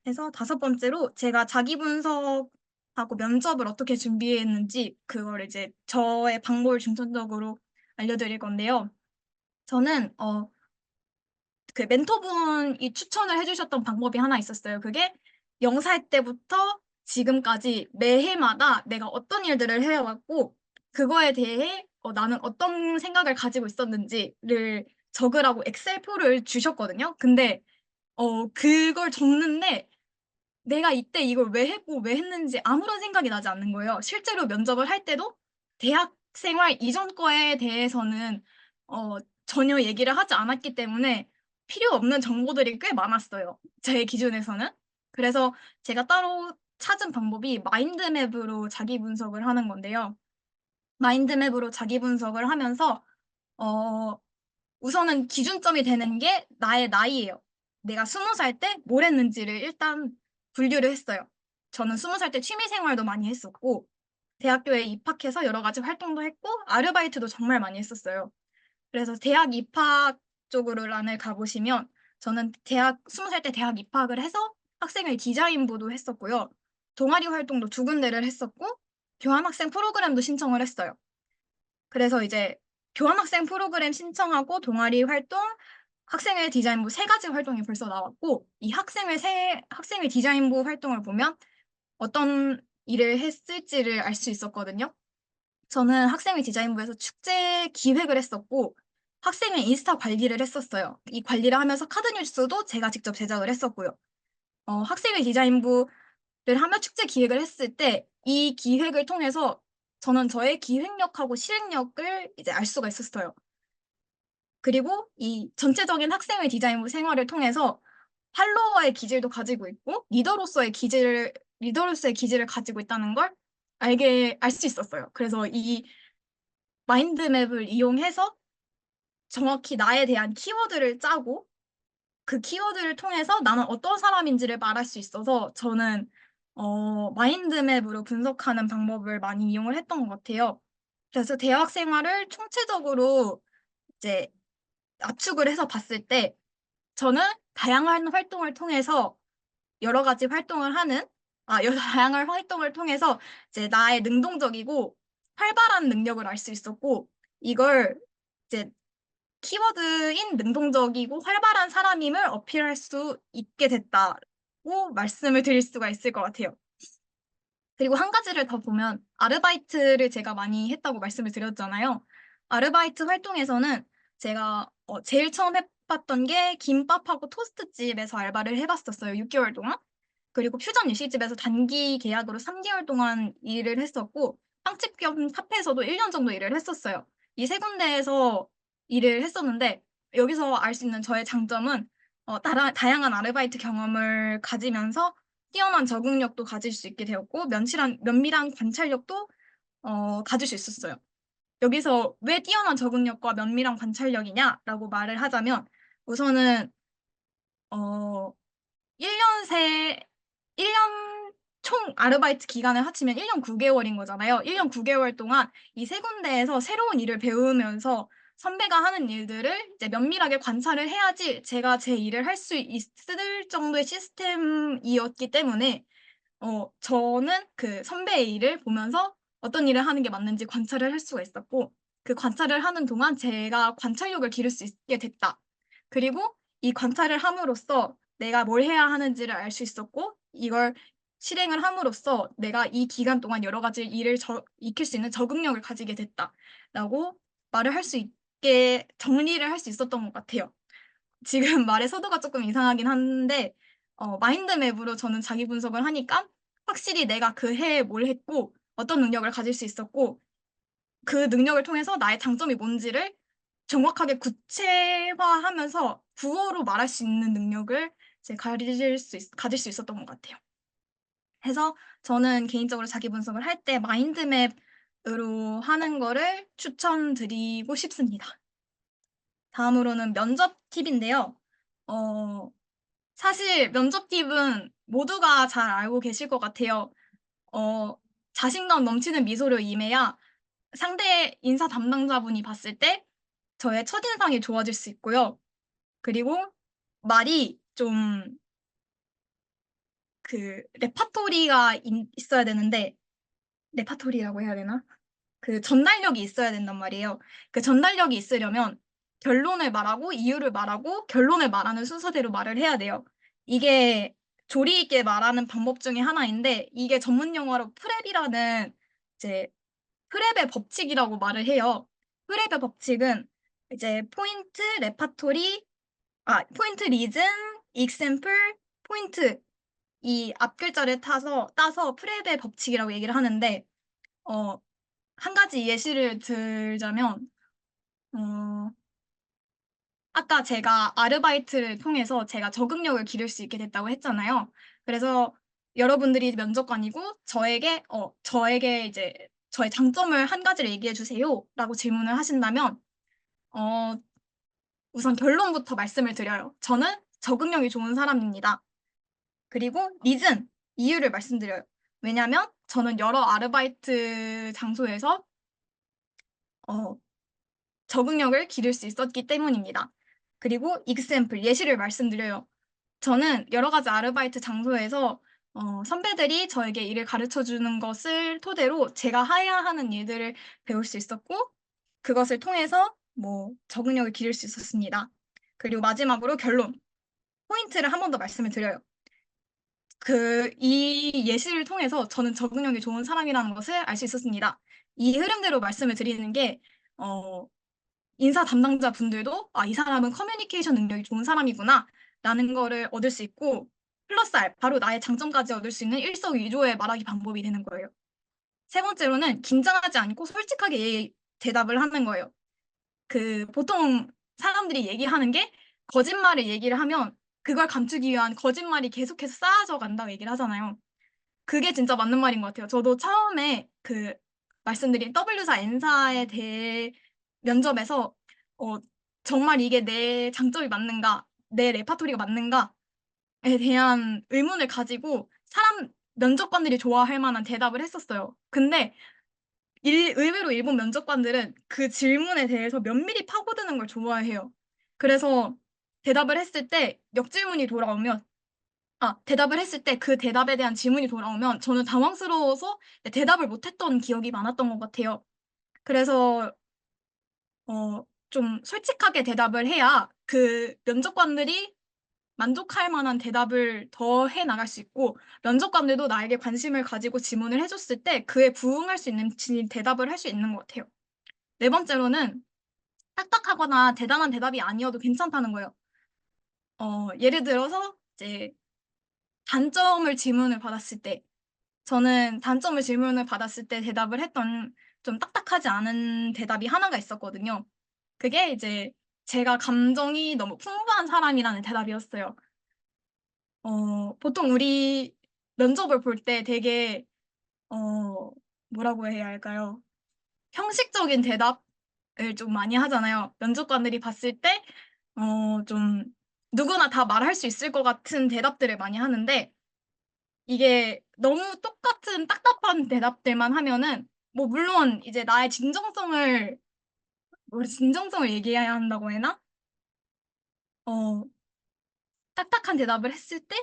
해서 다섯 번째로 제가 자기 분석하고 면접을 어떻게 준비했는지 그거를 이제 저의 방법을 중점적으로 알려드릴 건데요. 저는 그 멘토분이 추천을 해 주셨던 방법이 하나 있었어요. 그게 영사할 때부터 지금까지 매해마다 내가 어떤 일들을 해 왔고 그거에 대해 나는 어떤 생각을 가지고 있었는지를 적으라고 엑셀표를 주셨거든요. 근데 그걸 적는데 내가 이때 이걸 왜 했고 왜 했는지 아무런 생각이 나지 않는 거예요. 실제로 면접을 할 때도 대학 생활 이전 거에 대해서는 어 전혀 얘기를 하지 않았기 때문에 필요 없는 정보들이 꽤 많았어요, 제 기준에서는. 그래서 제가 따로 찾은 방법이 마인드맵으로 자기 분석을 하는 건데요. 마인드맵으로 자기 분석을 하면서 어 우선은 기준점이 되는 게 나의 나이예요. 내가 20살 때 뭘 했는지를 일단 분류를 했어요. 저는 20살 때 취미 생활도 많이 했었고 대학교에 입학해서 여러 가지 활동도 했고 아르바이트도 정말 많이 했었어요. 그래서 대학 입학 쪽으로 란을 가 보시면 저는 대학 20살 때 대학 입학을 해서 학생회 디자인부도 했었고요. 동아리 활동도 두 군데를 했었고 교환학생 프로그램도 신청을 했어요. 그래서 이제 교환학생 프로그램 신청하고 동아리 활동, 학생회 디자인부 세 가지 활동이 벌써 나왔고 이 학생회 디자인부 활동을 보면 어떤 일을 했을지를 알 수 있었거든요. 저는 학생회 디자인부에서 축제 기획을 했었고 학생회 인스타 관리를 했었어요. 이 관리를 하면서 카드 뉴스도 제가 직접 제작을 했었고요. 학생회 디자인부를 하며 축제 기획을 했을 때 이 기획을 통해서 저는 저의 기획력하고 실행력을 이제 알 수가 있었어요. 그리고 이 전체적인 학생회 디자인부 생활을 통해서 팔로워의 기질도 가지고 있고 리더로서의 기질을 가지고 있다는 걸 알 수 있었어요. 그래서 이 마인드맵을 이용해서 정확히 나에 대한 키워드를 짜고 그 키워드를 통해서 나는 어떤 사람인지를 말할 수 있어서 저는 마인드맵으로 분석하는 방법을 많이 이용을 했던 것 같아요. 그래서 대학 생활을 총체적으로 이제 압축을 해서 봤을 때 저는 다양한 활동을 통해서 여러 가지 활동을 하는 여러 다양한 활동을 통해서 이제 나의 능동적이고 활발한 능력을 알 수 있었고 이걸 이제 키워드인 능동적이고 활발한 사람임을 어필할 수 있게 됐다고 말씀을 드릴 수가 있을 것 같아요. 그리고 한 가지를 더 보면 아르바이트를 제가 많이 했다고 말씀을 드렸잖아요. 아르바이트 활동에서는 제가 제일 처음 해 봤던 게 김밥하고 토스트집에서 알바를 해 봤었어요, 6 개월 동안. 그리고 퓨전 일식집에서 단기 계약으로 3 개월 동안 일을 했었고 빵집 겸 카페에서도 1년 정도 일을 했었어요. 이 세 군데에서 일을 했었는데 여기서 알 수 있는 저의 장점은 다양한 아르바이트 경험을 가지면서 뛰어난 적응력도 가질 수 있게 되었고 면밀한 관찰력도 가질 수 있었어요. 여기서 "왜 뛰어난 적응력과 면밀한 관찰력이냐?"라고 말을 하자면 우선은 어 1년 새 1년 총 아르바이트 기간을 합치면 1년 9 개월인 거잖아요. 1년 9 개월 동안 이 세 군데에서 새로운 일을 배우면서 선배가 하는 일들을 이제 면밀하게 관찰을 해야지 제가 제 일을 할 수 있을 정도의 시스템이었기 때문에 저는 그 선배의 일을 보면서 어떤 일을 하는 게 맞는지 관찰을 할 수가 있었고 그 관찰을 하는 동안 제가 관찰력을 기를 수 있게 됐다. 그리고 이 관찰을 함으로써 내가 뭘 해야 하는지를 알 수 있었고 이걸 실행을 함으로써 '내가 이 기간 동안 여러 가지 일을 익힐 수 있는 적응력을 가지게 됐다.'라고 말을 할 수 있게 정리를 할 수 있었던 것 같아요. 지금 말의 서두가 쪼끔 이상하긴 한데 마인드맵으로 저는 자기 분석을 하니까 확실히 내가 그 해에 뭘 했고 어떤 능력을 가질 수 있었고 그 능력을 통해서 나의 장점이 뭔지를 정확하게 구체화하면서 구어로 말할 수 있는 능력을 이제 가질 수 있었던 것 같아요. 해서 저는 개인적으로 자기 분석을 할 때 마인드맵으로 하는 거를 추천드리고 싶습니다. 다음으로는 면접 팁인데요. 어 사실 면접 팁은 모두가 잘 알고 계실 것 같아요. 어 자신감 넘치는 미소를 임해야 상대 인사 담당자분이 봤을 때 저의 첫인상이 좋아질 수 있고요. 그리고 말이 좀 그 레파토리가 있어야 되는데, 레파토리라고 해야 되나? 그 전달력이 있어야 된단 말이에요. 그 전달력이 있으려면 결론을 말하고 이유를 말하고 결론을 말하는 순서대로 말을 해야 돼요. 이게 조리 있게 말하는 방법 중에 하나인데 이게 전문 용어로 프랩이라는 이제 프랩의 법칙이라고 말을 해요. 프랩의 법칙은 이제 포인트, 레파토리, 포인트 리즌, 익sem플, 포인트 이 앞글자를 따서 프랩의 법칙이라고 얘기를 하는데 어, 한 가지 예시를 들자면, 어, 아까 제가 아르바이트를 통해서 제가 적응력을 기를 수 있게 됐다고 했잖아요. 그래서 여러분들이 면접관이고 저에게 이제 저의 장점을 한 가지를 얘기해 주세요. 라고 질문을 하신다면, 어, 우선 결론부터 말씀을 드려요. 저는 적응력이 좋은 사람입니다. 그리고 리즌, 이유를 말씀드려요. 왜냐면 저는 여러 아르바이트 장소에서 어, 적응력을 기를 수 있었기 때문입니다. 그리고 example, 예시를 말씀드려요. 저는 여러 가지 아르바이트 장소에서 선배들이 저에게 일을 가르쳐 주는 것을 토대로 제가 해야 하는 일들을 배울 수 있었고, 그것을 통해서 뭐 적응력을 기를 수 있었습니다. 그리고 마지막으로 결론, 포인트를 한 번 더 말씀을 드려요. 이 예시를 통해서 저는 적응력이 좋은 사람이라는 것을 알 수 있었습니다. 이 흐름대로 말씀을 드리는 게, 어, 인사 담당자 분들도 이 사람은 커뮤니케이션 능력이 좋은 사람이구나 라는 거를 얻을 수 있고 플러스 알파로 나의 장점까지 얻을 수 있는 일석이조의 말하기 방법이 되는 거예요. 세 번째로는 긴장하지 않고 솔직하게 대답을 하는 거예요. 보통 사람들이 얘기하는 게 거짓말을 얘기를 하면 그걸 감추기 위한 거짓말이 계속해서 쌓아져 간다고 얘기를 하잖아요. 그게 진짜 맞는 말인 것 같아요. 저도 처음에 말씀드린 W사 N사에 대해 면접에서 어, 정말 이게 내 장점이 맞는가, 내 레파토리가 맞는가에 대한 의문을 가지고 면접관들이 좋아할 만한 대답을 했었어요. 근데 의외로 일본 면접관들은 그 질문에 대해서 면밀히 파고드는 걸 좋아해요. 그래서 대답을 했을 때 역질문이 돌아오면 대답을 했을 때 그 대답에 대한 질문이 돌아오면 저는 당황스러워서 대답을 못했던 기억이 많았던 것 같아요. 그래서 좀 솔직하게 대답을 해야 그 면접관들이 만족할 만한 대답을 더 해 나갈 수 있고 면접관들도 나에게 관심을 가지고 질문을 해줬을 때 그에 부응할 수 있는 대답을 할 수 있는 것 같아요. 네 번째로는 딱딱하거나 대단한 대답이 아니어도 괜찮다는 거예요. 예를 들어서 이제 단점을 질문을 받았을 때 저는 단점을 질문을 받았을 때 대답을 했던 좀 딱딱하지 않은 대답이 하나가 있었거든요. 그게 이제 제가 감정이 너무 풍부한 사람이라는 대답이었어요. 보통 우리 면접을 볼 때 되게, 뭐라고 해야 할까요? 형식적인 대답을 좀 많이 하잖아요. 면접관들이 봤을 때, 좀 누구나 다 말할 수 있을 것 같은 대답들을 많이 하는데, 이게 너무 똑같은 딱딱한 대답들만 하면은 뭐 물론 이제 나의 진정성을 얘기해야 한다고 해나? 어, 딱딱한 대답을 했을 때,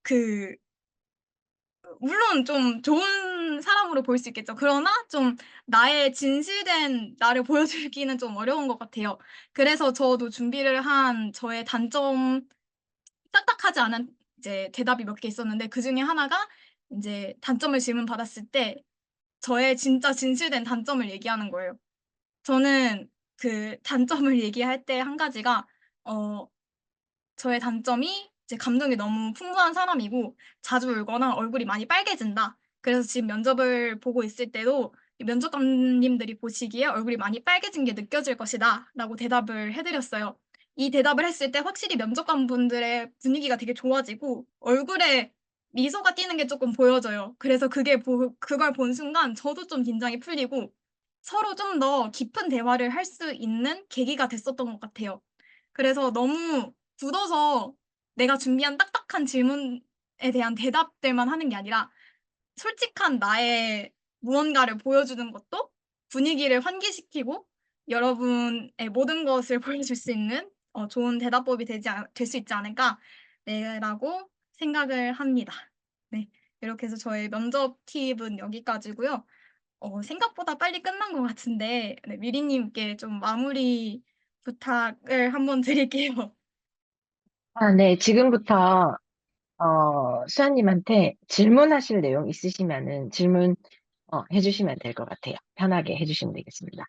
그 물론 좀 좋은 사람으로 보일 수 있겠죠. 그러나 좀 나의 진실된 나를 보여주기는 좀 어려운 것 같아요. 그래서 저도 준비를 한 저의 딱딱하지 않은 이제 대답이 몇 개 있었는데 그중에 하나가 이제 단점을 질문받았을 때 저의 진짜 진실된 단점을 얘기하는 거예요. 저는 그 단점을 얘기할 때 한 가지가 어 저의 단점이 이제 감정이 너무 풍부한 사람이고 자주 울거나 얼굴이 많이 빨개진다. 그래서 지금 면접을 보고 있을 때도 이 면접관님들이 보시기에 얼굴이 많이 빨개진 게 느껴질 것이다. 라고 대답을 해드렸어요. 이 대답을 했을 때 확실히 면접관분들의 분위기가 되게 좋아지고 얼굴에 미소가 띄는 게 조금 보여져요. 그래서 그걸 본 순간 저도 좀 긴장이 풀리고 서로 좀 더 깊은 대화를 할 수 있는 계기가 됐었던 것 같아요. 그래서 너무 굳어서 내가 준비한 딱딱한 질문에 대한 대답들만 하는 게 아니라 솔직한 나의 무언가를 보여주는 것도 분위기를 환기시키고 여러분의 모든 것을 보여줄 수 있는 좋은 대답법이 될 수 있지 않을까라고 생각을 합니다. 네. 이렇게 해서 저의 면접 팁은 여기까지고요. 생각보다 빨리 끝난 것 같은데 네, 미리님께 좀 마무리 부탁을 한번 드릴게요. 아, 네. 지금부터, 수아님한테 질문하실 내용 있으시면은 질문, 해주시면 될 것 같아요. 편하게 해주시면 되겠습니다.